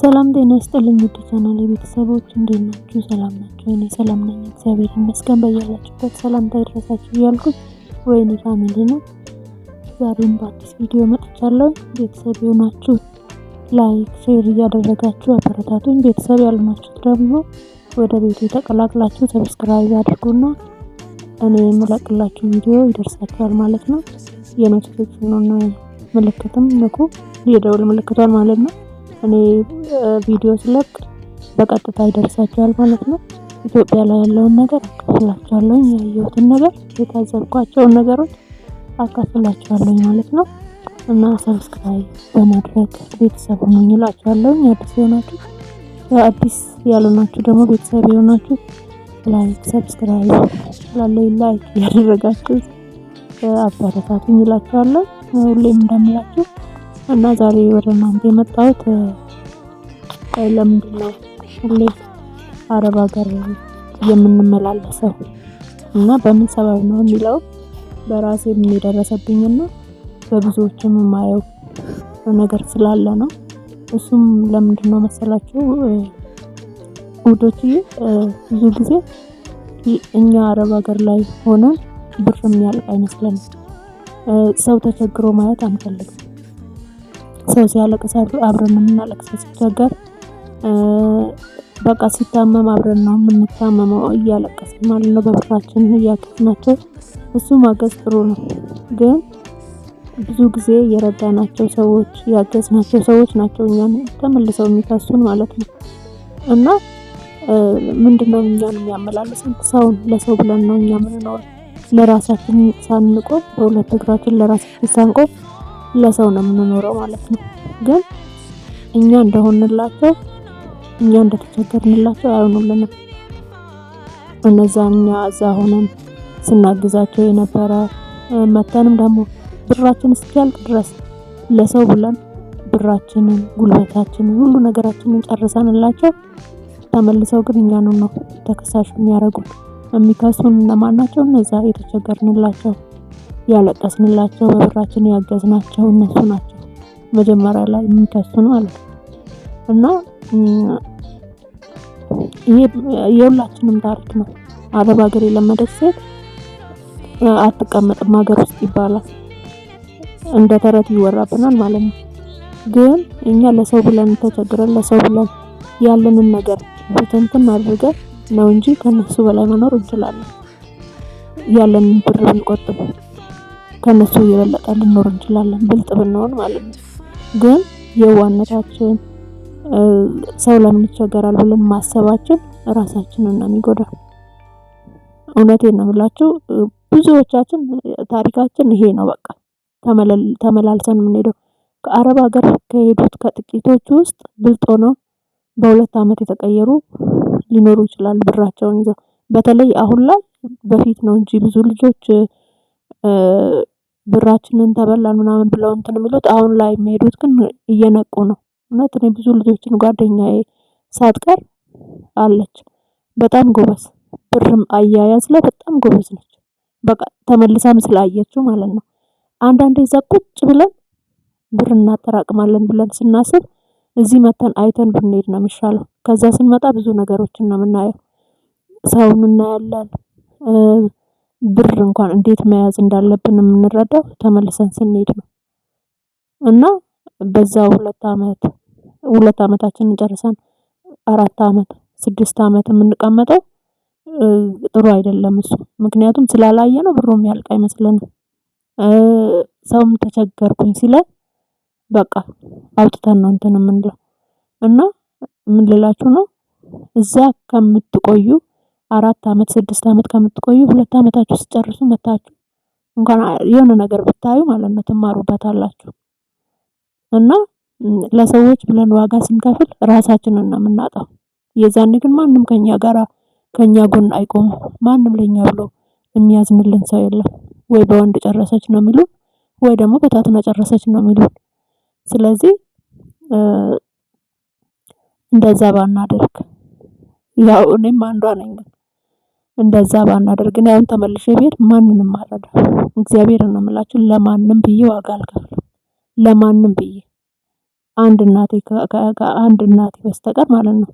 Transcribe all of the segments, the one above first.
ሰላም ጤና ይስጥልኝ ውድ ቻናሌ ቤተሰቦች እንዴት ናችሁ? ሰላም ናችሁ? እኔ ሰላም ነኝ፣ እግዚአብሔር ይመስገን። በያላችሁበት ሰላምታ ይድረሳችሁ እያልኩኝ ወይኔ ፋሚሊ ነው። ዛሬም በአዲስ ቪዲዮ መጥቻለሁ። ቤተሰብ የሆናችሁ ላይክ፣ ሼር እያደረጋችሁ አበረታቱኝ። ቤተሰብ ያልሆናችሁ ደግሞ ወደ ቤቱ ተቀላቅላችሁ ሰብስክራይብ አድርጉና እኔ የምለቅላችሁ ቪዲዮ ይደርሳችኋል ማለት ነው። የኖቲፊኬሽኑን ምልክትም ንኩ፣ የደወል ምልክቷን ማለት ነው። እኔ ቪዲዮ ስለቅ በቀጥታ ይደርሳችኋል ማለት ነው። ኢትዮጵያ ላይ ያለውን ነገር አካፍላችኋለሁ፣ ያየሁትን ነገር፣ የታዘብኳቸውን ነገሮች አካፍላችኋለሁ ማለት ነው። እና ሰብስክራይብ በማድረግ ቤተሰብ ሁኑ እላችኋለሁ። አዲስ የሆናችሁ አዲስ ያልሆናችሁ ደግሞ ቤተሰብ የሆናችሁ ላይክ፣ ሰብስክራይብ ላይክ ያደረጋችሁ አበረታቱኝ እላችኋለሁ ሁሌም እንደምላችሁ። እና ዛሬ ወደ እናንተ የመጣሁት ለምንድነው ሁሌ አረብ ሀገር የምንመላለሰው እና በምን ሰበብ ነው የሚለው በራሴ የደረሰብኝና በብዙዎችም የማየው ነገር ስላለ ነው። እሱም ለምንድነው መሰላችሁ ውዶች፣ ብዙ ጊዜ እኛ አረብ ሀገር ላይ ሆነን ብር የሚያልቅ አይመስለንም። ሰው ተቸግሮ ማየት አንፈልግም። ሰው ሲያለቅስ አብረን የምናለቅሰው፣ ሲቸገር በቃ ሲታመም አብረን ነው የምንታመመው እያለቀስን ማለት ነው፣ በብራችን እያገዝናቸው። እሱ ማገዝ ጥሩ ነው፣ ግን ብዙ ጊዜ የረዳናቸው ሰዎች ያገዝናቸው ሰዎች ናቸው እኛን ተመልሰው የሚከሱን ማለት ነው። እና ምንድነው እኛን የሚያመላልሰን? ሰውን ለሰው ብለን ነው እኛ የምንኖረው። ለራሳችን ሳንቆም፣ በሁለት እግራችን ለራሳችን ሳንቆም ለሰው ነው የምንኖረው ማለት ነው። ግን እኛ እንደሆንላቸው፣ እኛ እንደተቸገርንላቸው አይሆኑልንም። እኛ እዛ ሆነን ስናግዛቸው የነበረ መተንም ደግሞ ብራችን እስኪያልቅ ድረስ ለሰው ብለን ብራችንን፣ ጉልበታችንን፣ ሁሉ ነገራችንን ጨርሰንላቸው ተመልሰው ግን እኛን ነው ተከሳሽ የሚያደርጉን። የሚከሱን እነማን ናቸው? እነዛ የተቸገርንላቸው፣ ያለቀስንላቸው፣ በብራችን ያገዝናቸው እነሱ ናቸው መጀመሪያ ላይ የሚከሱን ማለት ነው። እና ይሄ የሁላችንም ታሪክ ነው። አረብ ሀገር የለመደች ሴት አትቀመጥም ሀገር ውስጥ ይባላል፣ እንደ ተረት ይወራብናል ማለት ነው። ግን እኛ ለሰው ብለን ተቸግረን ለሰው ብለን ያለንን ነገር ብትንትን አድርገን ነው እንጂ ከነሱ በላይ መኖር እንችላለን። ያለንን ብር ብንቆጥብ ከነሱ የበለጠ ልንኖር እንችላለን፣ ብልጥ ብንሆን ማለት ነው። ግን የዋነታችን ሰው ለምን ይቸገራል ብለን ማሰባችን ራሳችንን ነው የሚጎዳው። እውነቴን ነው የምላችሁ፣ ብዙዎቻችን ታሪካችን ይሄ ነው። በቃ ተመላልሰን የምንሄደው ከአረብ ሀገር ከሄዱት ከጥቂቶቹ ውስጥ ብልጥ ሆነው በሁለት አመት የተቀየሩ ሊኖሩ ይችላል ብራቸውን ይዘው። በተለይ አሁን ላይ፣ በፊት ነው እንጂ ብዙ ልጆች ብራችንን ተበላን ምናምን ብለው እንትን የሚሉት፣ አሁን ላይ የሚሄዱት ግን እየነቁ ነው። እውነት እኔ ብዙ ልጆችን ጓደኛዬ ሳትቀር አለች በጣም ጎበዝ፣ ብርም አያያዝ ላይ በጣም ጎበዝ ነች። በቃ ተመልሳም ስላየችው ማለት ነው። አንዳንዴ እዛ ቁጭ ብለን ብር እናጠራቅማለን ብለን ስናስብ እዚህ መተን አይተን ብንሄድ ነው የሚሻለው። ከዛ ስንመጣ ብዙ ነገሮችን ነው የምናየው። ሰውን እናያለን። ብር እንኳን እንዴት መያዝ እንዳለብን የምንረዳው ተመልሰን ስንሄድ ነው። እና በዛው ሁለት አመታችንን ጨርሰን 4 አመት 6 አመት የምንቀመጠው ጥሩ አይደለም እሱ። ምክንያቱም ስላላየ ነው ብሩ የሚያልቅ አይመስለንም። ሰውም ተቸገርኩኝ ሲለን በቃ አውጥተን ነው እንትን የምንለው። እና ምን ልላችሁ ነው፣ እዛ ከምትቆዩ 4 አመት 6 አመት ከምትቆዩ 2 አመታችሁ ሲጨርሱ መታችሁ እንኳን የሆነ ነገር ብታዩ ማለት ነው ትማሩበታላችሁ። እና ለሰዎች ብለን ዋጋ ስንከፍል ራሳችንን ነው የምናጣው። የዛኔ ግን ማንም ከኛ ጎን አይቆምም። ማንም ለኛ ብሎ የሚያዝንልን ሰው የለም። ወይ በወንድ ጨረሰች ነው የሚሉን፣ ወይ ደግሞ በታትና ጨረሰች ነው የሚሉን። ስለዚህ እንደዛ ባናደርግ፣ ያው እኔም አንዷ ነኝ፣ እንደዛ ባናደርግ ነው አሁን ተመልሼ ቤት ማንንም አልረዳም። እግዚአብሔርን ነው የምላችሁ፣ ለማንም ብዬ ዋጋ አልከፍልም። ለማንም ብዬ አንድ እናቴ በስተቀር ማለት ነው።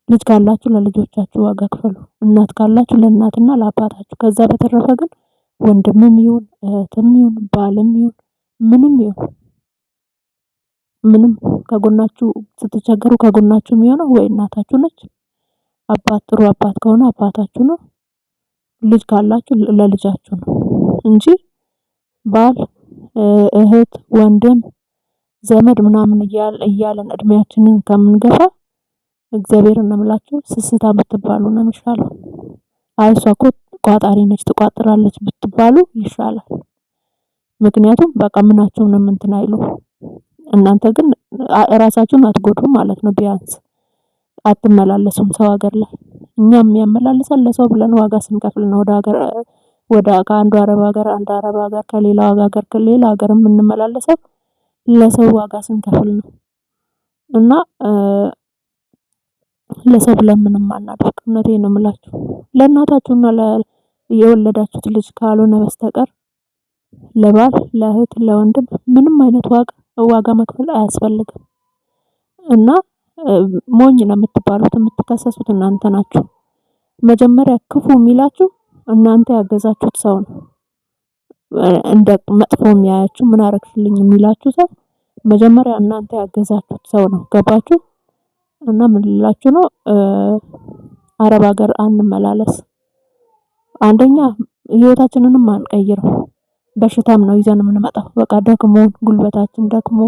ልጅ ካላችሁ ለልጆቻችሁ ዋጋ ክፈሉ። እናት ካላችሁ ለእናትና ለአባታችሁ። ከዛ በተረፈ ግን ወንድምም ይሁን እህትም ይሁን ባልም ይሁን ምንም ከጎናችሁ ስትቸገሩ ከጎናችሁ የሚሆነው ወይ እናታችሁ ነች። ጥሩ አባት ከሆነ አባታችሁ ነው። ልጅ ካላችሁ ለልጃችሁ ነው እንጂ ባል እህት ወንድም ዘመድ ምናምን እያለን እድሜያችንን ከምንገፋ እግዚአብሔርን ነው የምላችሁ ስስታም ብትባሉ ነው የሚሻለው። አይ እሷ እኮ ቋጣሪ ነች ትቋጥራለች ብትባሉ ይሻላል። ምክንያቱም በቃ ምናቸውንም እንትን አይሉም። እናንተ ግን ራሳችሁን አትጎዱም ማለት ነው። ቢያንስ አትመላለሱም ሰው ሀገር ላይ። እኛም ያመላልሳል ለሰው ብለን ዋጋ ስንከፍል ነው ወደ ከአንዱ አረብ ሀገር አንዱ አረብ ሀገር ከሌላው ሀገር ከሌላ ሀገር የምንመላለሰው ለሰው ዋጋ ስንከፍል ነው። እና ለሰው ብለን ምንም አናደርግ። እውነቴን ነው የምላችሁ። ለእናታችሁና የወለዳችሁት ልጅ ካልሆነ በስተቀር ለባል ለእህት ለወንድም ምንም አይነት ዋጋ መክፈል አያስፈልግም። እና ሞኝ ነው የምትባሉት የምትከሰሱት እናንተ ናችሁ። መጀመሪያ ክፉ የሚላችሁ እናንተ ያገዛችሁት ሰው ነው። እንደ መጥፎ የሚያያችሁ ምን አረግሽልኝ የሚላችሁ ሰው መጀመሪያ እናንተ ያገዛችሁት ሰው ነው። ገባችሁ? እና ምን ልላችሁ ነው አረብ ሀገር አንመላለስ። አንደኛ ህይወታችንንም አንቀይርም። በሽታም ነው ይዘን የምንመጣው። በቃ ደክሞን ጉልበታችን ደክሞ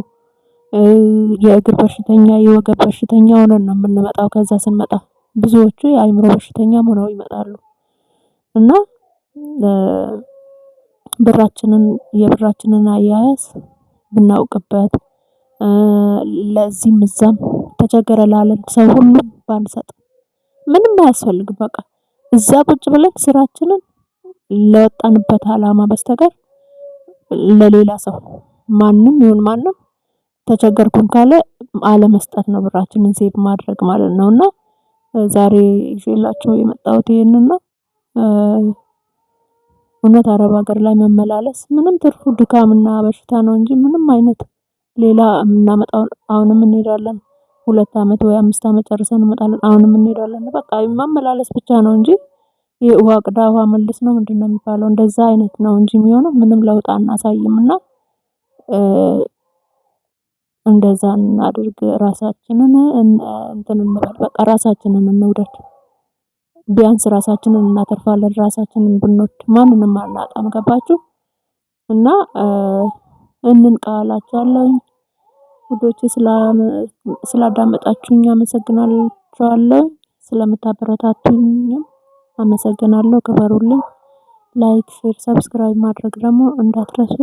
የእግር በሽተኛ የወገብ በሽተኛ ሆነን ነው የምንመጣው። ከዛ ስንመጣ ብዙዎቹ የአእምሮ በሽተኛም ሆነው ይመጣሉ። እና የብራችንን አያያዝ ብናውቅበት ለዚህም እዛም ተቸገረ ላለን ሰው ሁሉ ባንሰጥ ምንም አያስፈልግም። በቃ እዛ ቁጭ ብለን ስራችንን ለወጣንበት አላማ በስተቀር ለሌላ ሰው ማንም ይሁን ማንም ተቸገርኩኝ ካለ አለመስጠት ነው። ብራችንን ሴቭ ማድረግ ማለት ነውና ዛሬ ይዤላችሁ የመጣሁት ይሄንን ነው። እውነት አረብ ሀገር ላይ መመላለስ ምንም ትርፉ ድካምና በሽታ ነው እንጂ ምንም አይነት ሌላ የምናመጣው አሁንም እንሄዳለን 2 አመት ወይ 5 አመት ጨርሰን እንመጣለን። አሁንም እንሄዳለን። በቃ ማመላለስ ብቻ ነው እንጂ ውሃ ቅዳ ውሃ መልስ ነው ምንድነው የሚባለው? እንደዛ አይነት ነው እንጂ የሚሆነው ምንም ለውጥ አናሳይምና እንደዛ እናድርግ። ራሳችንን እንትን እንበል። በቃ ራሳችንን እንውደድ። ቢያንስ ራሳችንን እናተርፋለን። ራሳችንን ብንወድ ማንንም አናጣም። ገባችሁ? እና እንንቃላችኋለሁ ውዶቼ። ስላዳመጣችሁኝ አመሰግናለሁ። ስለምታበረታቱኝም አመሰግናለሁ። ክበሩልኝ። ላይክ፣ ሼር፣ ሰብስክራይብ ማድረግ ደግሞ እንዳትረሱ።